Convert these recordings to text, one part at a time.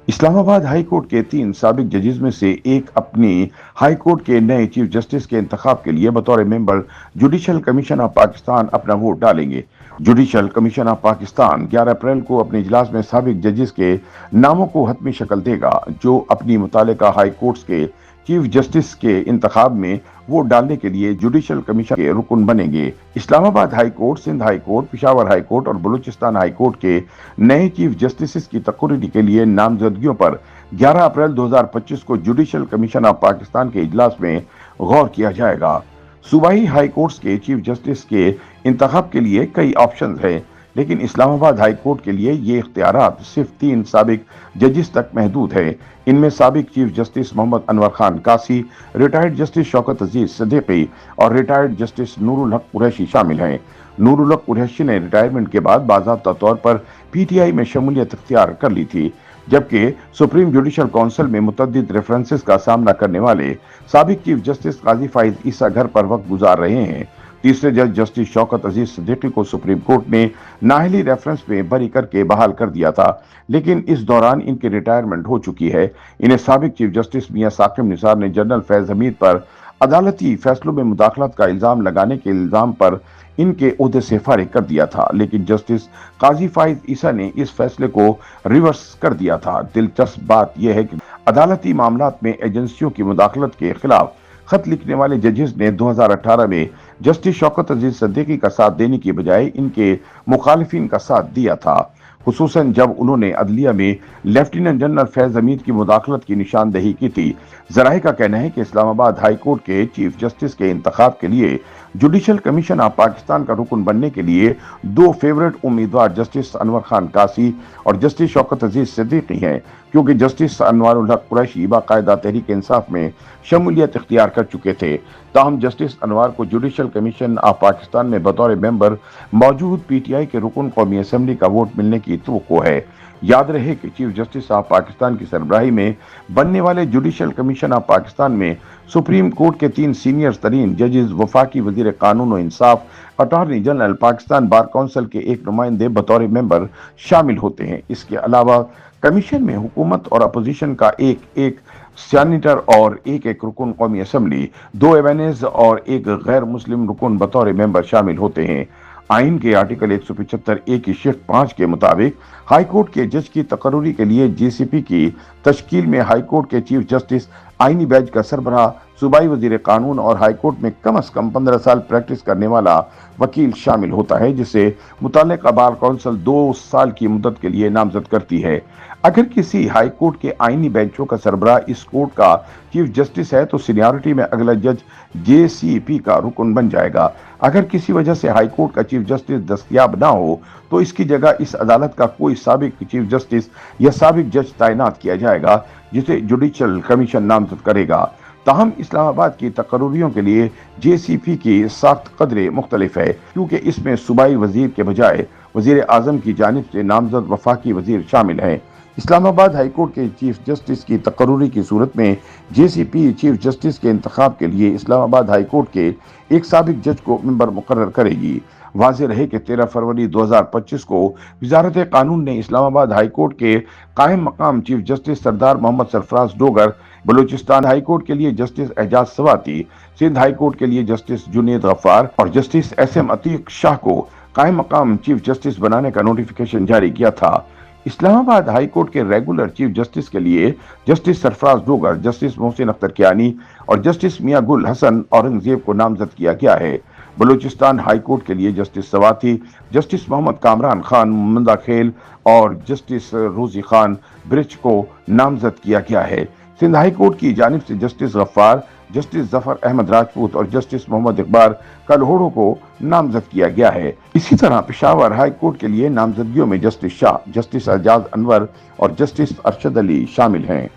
اسلام آباد high court کے 3 سابق ججز میں سے ایک اپنی ہائی کورٹ کے نئے چیف جسٹس کے انتخاب کے لیے بطور ممبر جوڈیشل کمیشن آف پاکستان اپنا ووٹ ڈالیں گے۔ Judicial commission of Pakistan 11 April کو اپنے اجلاس میں سابق ججز کے ناموں کو حتمی شکل دے گا، جو اپنی متعلقہ ہائی کورٹس کے چیف جسٹس کے انتخاب میں ووٹ ڈالنے کے لیے جوڈیشل کمیشن کے رکن بنیں گے۔ اسلام آباد high court, Sindh high court, Peshawar high court اور بلوچستان ہائی کورٹ کے نئے چیف جسٹسز کی تقرری کے لیے نامزدگیوں پر 11 اپریل 2025 کو جوڈیشل کمیشن آف پاکستان کے اجلاس میں غور کیا جائے گا۔ صوبائی ہائی کورٹس کے چیف جسٹس کے انتخاب کے لیے کئی آپشنز ہیں، لیکن اسلام آباد ہائی کورٹ کے لیے یہ اختیارات صرف 3 سابق ججز تک محدود ہیں۔ ان میں سابق chief justice Muhammad Anwar Khan کاسی، retired justice Shaukat Aziz Siddiqui اور ریٹائرڈ جسٹس نور الحق قریشی شامل ہیں۔ نور الحق قریشی نے ریٹائرمنٹ کے بعد باضابطہ طور پر پی ٹی آئی میں شمولیت اختیار کر لی تھی، جبکہ سپریم جوڈیشل کونسل میں متعدد ریفرنسز کا سامنا کرنے والے سابق چیف جسٹس قاضی فائز عیسیٰ گھر پر وقت گزار رہے ہیں۔ تیسرے جج جسٹس شوکت عزیز صدیقی کو سپریم کورٹ نے نااہلی ریفرنس میں بری کر کے بحال کر دیا تھا، لیکن اس دوران ان کی ریٹائرمنٹ ہو چکی ہے۔ انہیں سابق چیف جسٹس میاں ثاقب نثار نے جنرل فیض حمید پر عدالتی فیصلوں میں مداخلت کا الزام لگانے کے الزام پر ان کے عہدے سے فارغ کر دیا تھا، لیکن جسٹس قاضی فائز عیسیٰ نے اس فیصلے کو ریورس کر دیا تھا۔ دلچسپ بات یہ ہے کہ عدالتی معاملات میں ایجنسیوں کی مداخلت کے خلاف خط لکھنے والے ججز نے 2018 میں جسٹس شوکت عزیز صدیقی کا ساتھ دینے کی بجائے ان کے مخالفین کا ساتھ دیا تھا، خصوصاً جب انہوں نے عدلیہ میں لیفٹیننٹ جنرل فیض حمید کی مداخلت کی نشاندہی کی تھی۔ ذرائع کا کہنا ہے کہ اسلام آباد ہائی کورٹ کے چیف جسٹس کے انتخاب کے لیے جوڈیشل کمیشن آف پاکستان کا رکن بننے کے لیے 2 فیورٹ امیدوار جسٹس انور خان کاسی اور جسٹس شوکت عزیز صدیقی ہیں، کیونکہ جسٹس انوار الحق قریشی باقاعدہ تحریک انصاف میں شمولیت اختیار کر چکے تھے۔ تاہم جسٹس انوار کو جوڈیشل کمیشن آف پاکستان میں بطور ممبر موجود پی ٹی آئی کے رکن قومی اسمبلی کا ووٹ ملنے کی توقع ہے۔ یاد رہے کہ چیف جسٹس آف پاکستان کی سربراہی میں بننے والے جوڈیشل کمیشن آف پاکستان میں سپریم کورٹ کے 3 سینئر ترین ججز، وفاقی وزیر قانون و انصاف، attorney general, Pakistan bar council کے ایک نمائندے بطور ممبر شامل ہوتے ہیں۔ اس کے علاوہ کمیشن میں حکومت اور اپوزیشن کا ایک سینیٹر اور ایک رکن قومی اسمبلی، 2 ایوانز اور ایک غیر مسلم رکن بطور ممبر شامل ہوتے ہیں۔ آئین کے آرٹیکل 175 کی شق 5 کے مطابق ہائی کورٹ کے جج کی تقرری کے لیے جی سی پی کی تشکیل میں ہائی کورٹ کے چیف جسٹس، آئینی بیچ کا سربراہ، صوبائی وزیر قانون اور ہائی کورٹ میں کم از کم 15 سال پریکٹس کرنے والا وکیل شامل ہوتا ہے، جسے متعلقہ بار کونسل 2 سال کی مدت کے لیے نامزد کرتی ہے۔ اگر کسی ہائی کورٹ کے آئینی بینچوں کا سربراہ اس کورٹ کا چیف جسٹس ہے تو سینیارٹی میں اگلا جج جے سی پی کا رکن بن جائے گا۔ اگر کسی وجہ سے ہائی کورٹ کا چیف جسٹس دستیاب نہ ہو تو اس کی جگہ اس عدالت کا کوئی سابق چیف جسٹس یا سابق جج تعینات کیا جائے گا، جسے جوڈیشل کمیشن نامزد کرے گا۔ تاہم اسلام آباد کی تقرریوں کے لیے جے سی پی کی ساخت قدرے مختلف ہے، کیونکہ اس میں صوبائی وزیر کے بجائے وزیر اعظم کی جانب سے نامزد وفاقی وزیر شامل ہیں۔ اسلام آباد ہائی کورٹ کے چیف جسٹس کی تقرری کی صورت میں جے سی پی چیف جسٹس کے انتخاب کے لیے اسلام آباد ہائی کورٹ کے ایک سابق جج کو ممبر مقرر کرے گی۔ واضح رہے کہ 13 فروری 2025 کو وزارت قانون نے اسلام آباد ہائی کورٹ کے قائم مقام چیف جسٹس سردار محمد سرفراز ڈوگر، بلوچستان ہائی کورٹ کے لیے جسٹس اعجاز سواتی، سندھ ہائی کورٹ کے لیے جسٹس جنید غفار اور جسٹس ایس ایم عتیق شاہ کو قائم مقام چیف جسٹس بنانے کا نوٹیفیکیشن جاری کیا تھا۔ اسلام آباد ہائی کورٹ کے ریگولر چیف جسٹس کے لیے جسٹس سرفراز ڈوگر، جسٹس محسن اختر کیانی اور جسٹس میاں گل حسن اورنگزیب کو نامزد کیا گیا ہے۔ بلوچستان ہائی کورٹ کے لیے جسٹس سواتی، جسٹس محمد کامران خان مندہ کھیل اور جسٹس روزی خان برچ کو نامزد کیا گیا ہے۔ سندھ ہائی کورٹ کی جانب سے جسٹس غفار، جسٹس ظفر احمد راجپوت اور جسٹس محمد اقبال کلہوڑو کو نامزد کیا گیا ہے۔ اسی طرح پشاور ہائی کورٹ کے لیے نامزدگیوں میں جسٹس شاہ، جسٹس اعجاز انور اور جسٹس ارشد علی شامل ہیں۔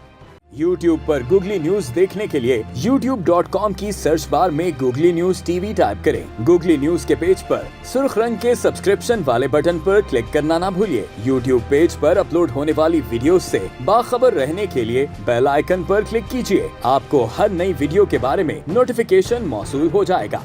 YouTube پر گوگلی نیوز دیکھنے کے لیے youtube.com کی سرچ بار میں googly news T V type کریں۔ گوگلی نیوز کے پیج پر سرخ رنگ کے سبسکرپشن والے بٹن پر کلک کرنا نہ بھولیے۔ YouTube پیج پر اپلوڈ ہونے والی ویڈیوز سے باخبر رہنے کے لیے بیل آئیکن پر کلک کیجیے۔ آپ کو ہر نئی ویڈیو کے بارے میں نوٹیفیکیشن موصول ہو جائے گا۔